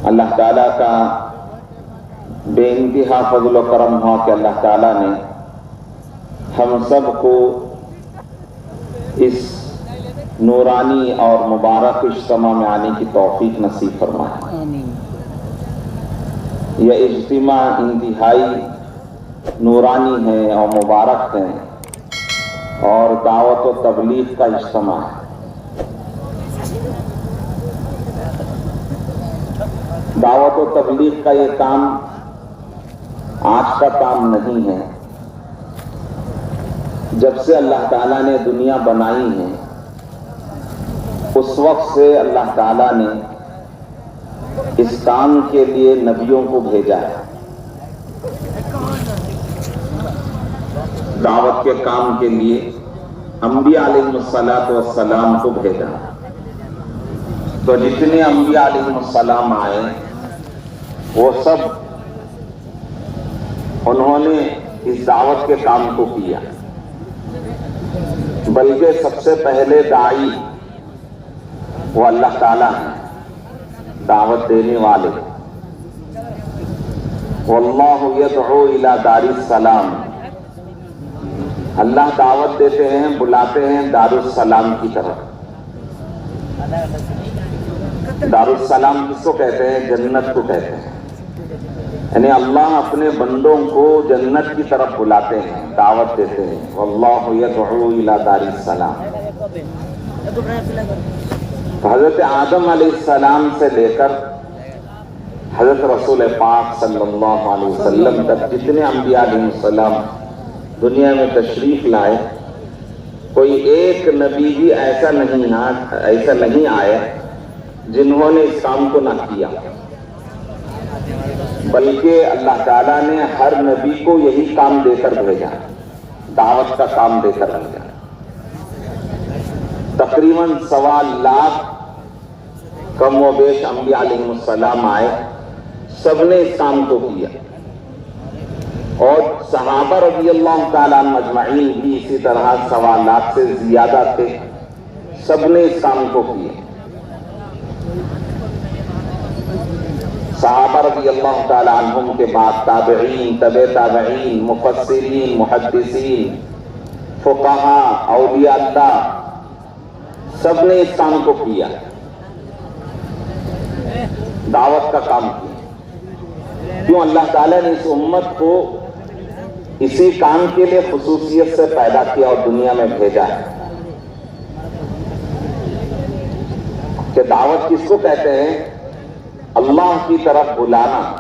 اللہ تعالیٰ کا بے انتہا فضل و کرم ہوا کہ اللہ تعالیٰ نے ہم سب کو اس نورانی اور مبارک اجتماع میں آنے کی توفیق نصیب فرمائے۔ یہ اجتماع انتہائی نورانی ہے اور مبارک ہے اور دعوت و تبلیغ کا اجتماع ہے۔ دعوت و تبلیغ کا یہ کام آج کا کام نہیں ہے۔ جب سے اللہ تعالیٰ نے دنیا بنائی ہے اس وقت سے اللہ تعالیٰ نے اس کام کے لیے نبیوں کو بھیجا ہے، دعوت کے کام کے لیے انبیاء علیہ السلام کو بھیجا۔ تو جتنے انبیاء علیہ السلام آئے وہ سب انہوں نے اس دعوت کے کام کو کیا، بلکہ سب سے پہلے داعی وہ اللہ تعالیٰ ہیں، دعوت دینے والے۔ واللہ یدعو الی دار السلام، اللہ دعوت دیتے ہیں، بلاتے ہیں دار السلام کی طرف۔ دار السلام کس کو کہتے ہیں؟ جنت کو کہتے ہیں۔ یعنی اللہ اپنے بندوں کو جنت کی طرف بلاتے ہیں، دعوت دیتے ہیں۔ واللہ یدعو الی دار السلام۔ حضرت آدم علیہ السلام سے لے کر حضرت رسول پاک صلی اللہ علیہ وسلم تک جتنے انبیاء علیہ السلام دنیا میں تشریف لائے، کوئی ایک نبی بھی ایسا نہیں آئے جنہوں نے اس کام کو نہ کیا، بلکہ اللہ تعالیٰ نے ہر نبی کو یہی کام دے کر بھیجا، دعوت کا کام دے کر بھیجا۔ تقریباً 1.25 لاکھ کم و بیش انبیاء علیہ السلام آئے، سب نے اس کام کو کیا، اور صحابہ رضی اللہ تعالیٰ عنہ مجمعین بھی اسی طرح 1.25 لاکھ سے زیادہ تھے، سب نے اس کام کو کیا۔ صحابہ رضی اللہ تعالیٰ عنہم کے بعد تابعین، تبع تابعین، مفسرین، محدثین، فقہا، اولیاء اللہ، سب نے اس کام کو کیا، دعوت کا کام کیا۔ کیوں؟ اللہ تعالیٰ نے اس امت کو اسی کام کے لیے خصوصیت سے پیدا کیا اور دنیا میں بھیجا ہے۔ کہ دعوت کس کو کہتے ہیں؟ اللہ کی طرف بلانا،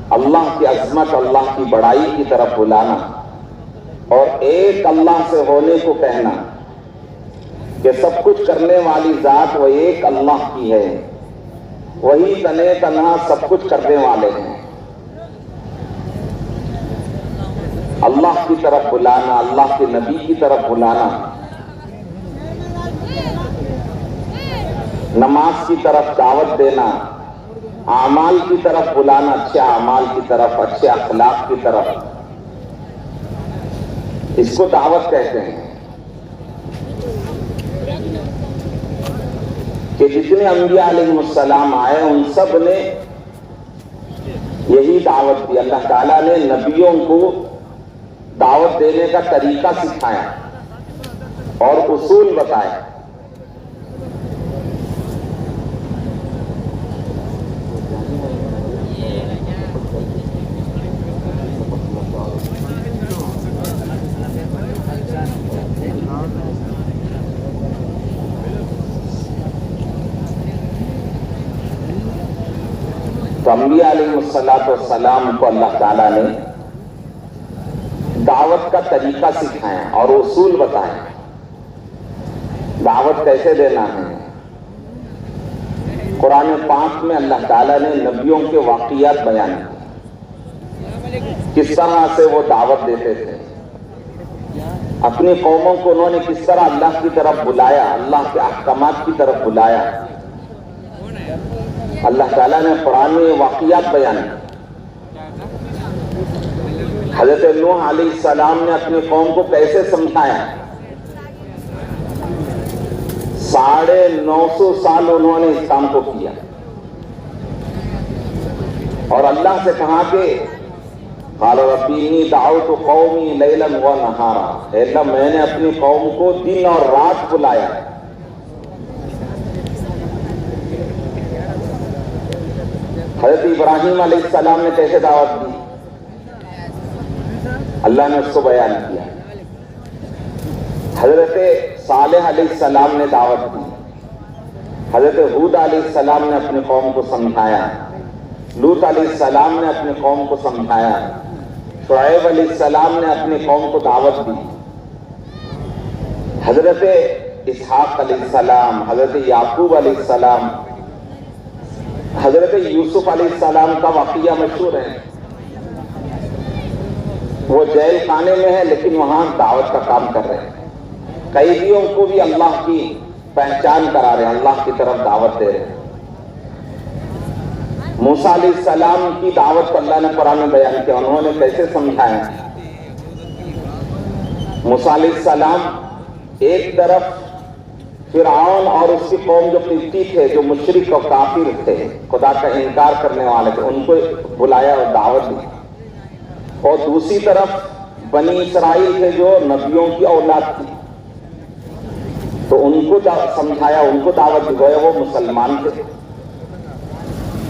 اللہ کی عظمت، اللہ کی بڑائی کی طرف بلانا، اور ایک اللہ سے ہونے کو کہنا کہ سب کچھ کرنے والی ذات وہ ایک اللہ کی ہے، وہی تنے تنہا سب کچھ کرنے والے ہیں۔ اللہ کی طرف بلانا، اللہ کے نبی کی طرف بلانا، نماز کی طرف دعوت دینا، اعمال کی طرف بلانا، اچھے اعمال کی طرف، اچھے اخلاق کی طرف، اس کو دعوت کہتے ہیں۔ کہ جتنے انبیاء علیہ السلام آئے ان سب نے یہی دعوت دی۔ اللہ تعالیٰ نے نبیوں کو دعوت دینے کا طریقہ سکھایا اور اصول بتائے۔ تو انبیاء علیہ السلام کو اللہ تعالیٰ نے دعوت کا طریقہ سکھایا اور اصول بتائے، دعوت کیسے دینا ہے۔ قرآن پاک میں اللہ تعالیٰ نے نبیوں کے واقعات بیان کیے، کس طرح سے وہ دعوت دیتے تھے، اپنی قوموں کو انہوں نے کس طرح اللہ کی طرف بلایا، اللہ کے احکامات کی طرف بلایا۔ اللہ تعالیٰ نے قرآن میں واقعات بیان کیے۔ حضرت نوح علیہ السلام نے اپنی قوم کو کیسے سمجھایا، 950 سال انہوں نے اس کام کو کیا۔ اور اللہ سے کہا کہ قال رب انی دعوت قومی لیلا و نہارا، اے اللہ میں نے اپنی قوم کو دن اور رات بلایا۔ حضرت ابراہیم علیہ السلام نے کیسے دعوت دی؟ اللہ نے اس کو بیان کیا۔ حضرت صالح علیہ السلام نے دعوت دی، حضرت ہود علیہ السلام نے اپنی قوم کو سمجھایا، لوط علیہ السلام نے اپنی قوم کو سمجھایا، شعیب علیہ السلام نے اپنی قوم کو دعوت دی، حضرت اسحاق علیہ السلام، حضرت یعقوب علیہ السلام، حضرت یوسف علیہ السلام کا واقعہ مشہور ہے۔ وہ جیل خانے میں ہے لیکن وہاں دعوت کا کام کر رہے ہیں، قیدیوں کو بھی اللہ کی پہچان کرا رہے ہیں، اللہ کی طرف دعوت دے رہے ہیں۔ موسیٰ علیہ السلام کی دعوت کو اللہ نے قرآن میں بیان کیا، انہوں نے کیسے سمجھایا۔ موسیٰ علیہ السلام ایک طرف فرعون اور اس کی قوم جو قبطی تھے، جو مشرک اور کافر تھے، خدا کا انکار کرنے والے تھے، ان کو بلایا اور دعوت دی، اور دوسری طرف بنی اسرائیل تھے جو نبیوں کی اولاد تھی، تو ان کو سمجھایا، ان کو دعوت دی، وہ مسلمان تھے۔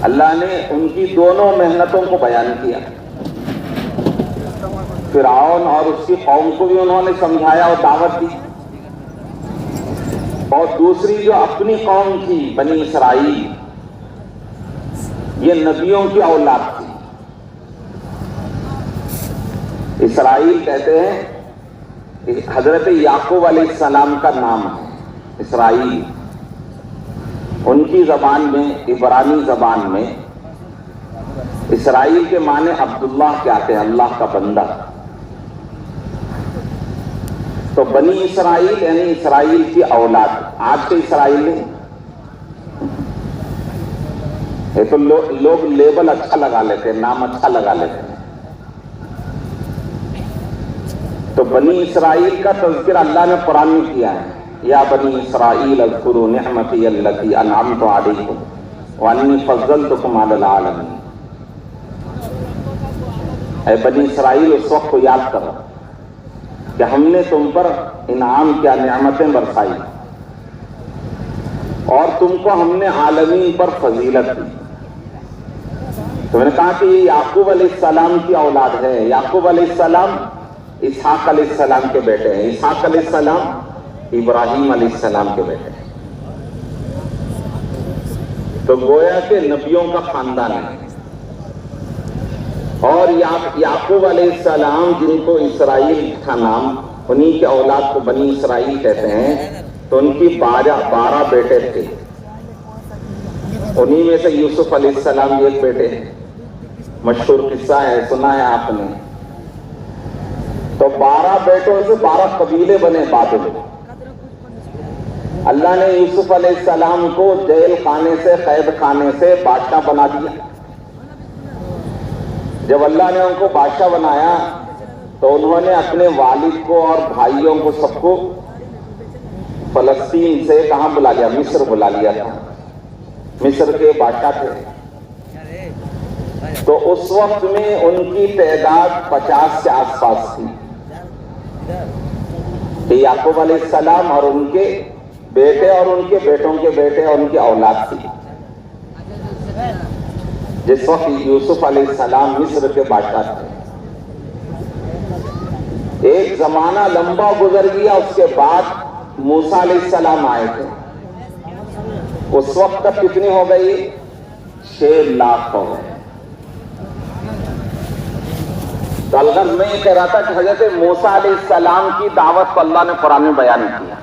اللہ نے ان کی دونوں محنتوں کو بیان کیا۔ فرعون اور اس کی قوم کو بھی انہوں نے سمجھایا اور دعوت دی، اور دوسری جو اپنی قوم تھی بنی اسرائیل، یہ نبیوں کی اولاد تھی۔ اسرائیل کہتے ہیں، حضرت یعقوب علیہ السلام کا نام ہے اسرائیل، ان کی زبان میں، عبرانی زبان میں اسرائیل کے معنی عبداللہ کے آتے ہیں، اللہ کا بندہ۔ تو بنی اسرائیل یعنی اسرائیل کی اولاد، آج کے اسرائیل نہیں۔ یہ تو لوگ لیبل اچھا لگا لیتے ہیں، نام اچھا لگا لیتے ہیں۔ تو بنی اسرائیل کا تذکر اللہ نے قرآن میں کیا ہے، یا بنی اسرائیل اذکروا نعمتی التی انعمت علیکم وانی فضلتکم علی العالمین۔ اے بنی اسرائیل، اس وقت کو یاد کرو کہ ہم نے تم پر انعام کیا، نعمتیں برسائی، اور تم کو ہم نے عالمین پر فضیلت دی۔ تو میں نے کہا کہ یہ یعقوب علیہ السلام کی اولاد ہے۔ یعقوب علیہ السلام اسحاق علیہ السلام کے بیٹے ہیں، اسحاق علیہ السلام ابراہیم علیہ السلام کے بیٹے ہیں۔ تو گویا کہ نبیوں کا خاندان ہے۔ اور یعقوب علیہ السلام، جن کو اسرائیل تھا نام، انہی کے اولاد کو بنی اسرائیل کہتے ہیں۔ تو ان کی 12 بیٹے تھے، انہی میں سے یوسف علیہ السلام ایک بیٹے ہیں، مشہور قصہ ہے، سنا ہے آپ نے۔ تو 12 بیٹوں سے 12 قبیلے بنے بعد میں۔ اللہ نے یوسف علیہ السلام کو جیل خانے سے، قید خانے سے بادشاہ بنا دیا۔ جب اللہ نے ان کو بادشاہ بنایا تو انہوں نے اپنے والد کو اور بھائیوں کو سب کو فلسطین سے کہاں بلا لیا؟ مصر بلا لیا تھا، مصر کے بادشاہ تھے۔ تو اس وقت میں ان کی تعداد 50 کے آس پاس تھی۔ کہ یعقوب علیہ السلام اور ان کے بیٹے اور ان کے بیٹوں کے بیٹے اور ان کی اولاد تھی۔ جس وقت یوسف علیہ السلام مصر کے بادشاہ تھے، ایک زمانہ لمبا گزر گیا، اس کے بعد موسیٰ علیہ السلام آئے تھے۔ اس وقت تک کتنی ہو گئی؟ 6 لاکھ ہو گئے۔ تو الغرض میں یہ کہہ رہا تھا کہ حضرت موسیٰ علیہ السلام کی دعوت کو اللہ نے قرآن میں بیان کیا۔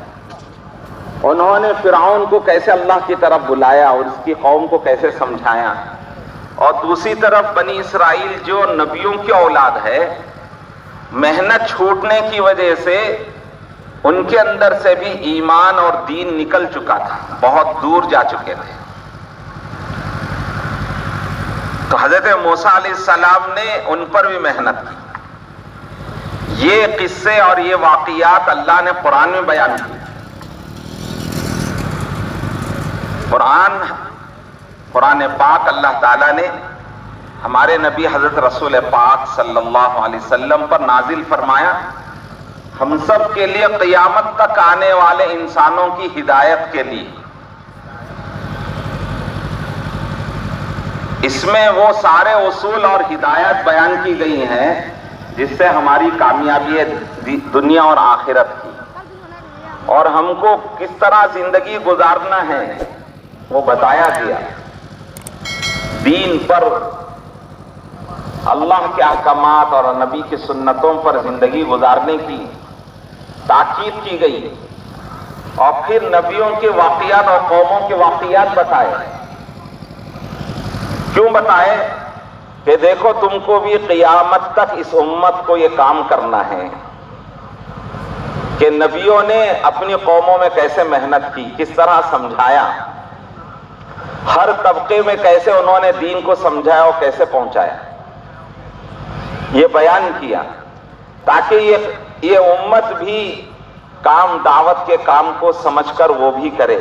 انہوں نے فرعون کو کیسے اللہ کی طرف بلایا اور اس کی قوم کو کیسے سمجھایا، اور دوسری طرف بنی اسرائیل جو نبیوں کی اولاد ہے، محنت چھوٹنے کی وجہ سے ان کے اندر سے بھی ایمان اور دین نکل چکا تھا، بہت دور جا چکے تھے۔ تو حضرت موسیٰ علیہ السلام نے ان پر بھی محنت کی۔ یہ قصے اور یہ واقعات اللہ نے قرآن میں بیان کیے۔ قرآن پاک اللہ تعالیٰ نے ہمارے نبی حضرت رسول پاک صلی اللہ علیہ وسلم پر نازل فرمایا، ہم سب کے لیے قیامت تک آنے والے انسانوں کی ہدایت کے لیے۔ اس میں وہ سارے اصول اور ہدایت بیان کی گئی ہیں جس سے ہماری کامیابی ہے دنیا اور آخرت کی، اور ہم کو کس طرح زندگی گزارنا ہے وہ بتایا گیا۔ دین پر، اللہ کے احکامات اور نبی کی سنتوں پر زندگی گزارنے کی تاکید کی گئی، اور پھر نبیوں کے واقعات اور قوموں کے واقعات بتائے۔ کیوں بتائے؟ کہ دیکھو تم کو بھی قیامت تک اس امت کو یہ کام کرنا ہے کہ نبیوں نے اپنی قوموں میں کیسے محنت کی، کس طرح سمجھایا، ہر طبقے میں کیسے انہوں نے دین کو سمجھایا اور کیسے پہنچایا، یہ بیان کیا تاکہ یہ امت بھی کام دعوت کے کام کو سمجھ کر وہ بھی کرے۔